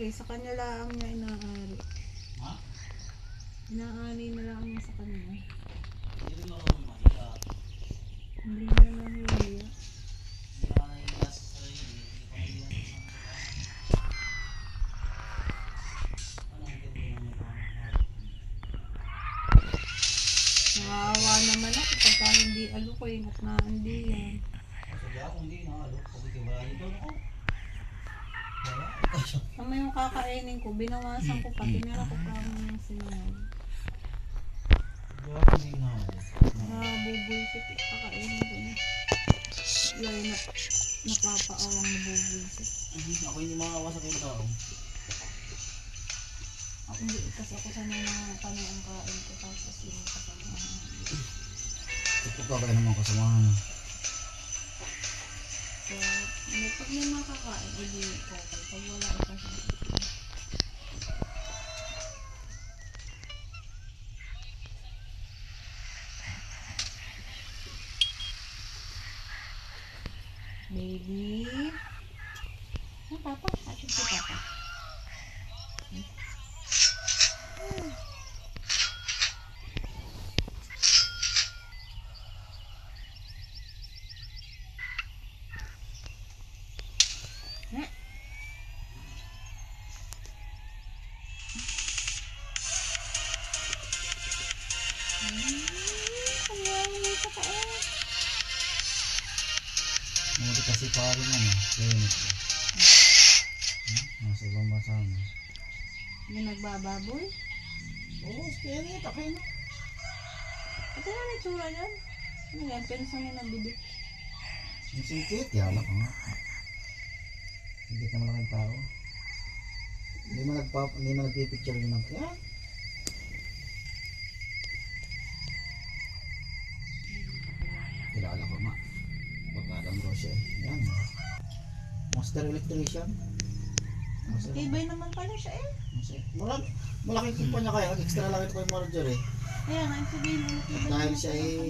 inaari. Sa kanya lang niya inaari. Ha? Inaani na lang niya sa kanya. Hindi rin ako mahiya. Hindi niya nahiya. Hindi ka nahiya sa sarili. Hindi ka mahiya sa mga ano ang ganda ng mga Nakawa naman ako pagka hindi alukoy at naandi yan. sabi ako hindi na alok. Pag ikiwala doon ako. Wala. Tama yung kakainin ko, binawasan ko pa, tinira ko pa ang sinunod. Sabi ako hindi na alok. Nabubulsit, kakainin ko na. Lalo na napapaawang nabubulsit. Ako hindi makawa sa kayong tao. Ako hindi, kasi ako sanay na kami ang kain ko, tapos yung kasama. Ito ka kayo naman kasamahan. So, pag may makakain, hindi okay. Pag wala, kasi baby. Ano, papa? Atin si papa. Muli kasi pa rin ano, clinic ko. Nasa ibang bansa na. Yung nagbababoy? Oo, kaya niya takay na. Ito na yung tsura dyan. Ano yan? Pensa niya nabili. Yung singkit, yala ka nga. Hindi ka malaking tao. Hindi mo nagpipicture din ako. Yan. Kilala ko ma. Pagkadang Roche. Yan. Master electrician. Master. Tibay naman pala siya eh. Malaking kumpanya kaya. Extra lang ito kay Marjorie. Kaya nga, sabihin mo. Dahil siya ay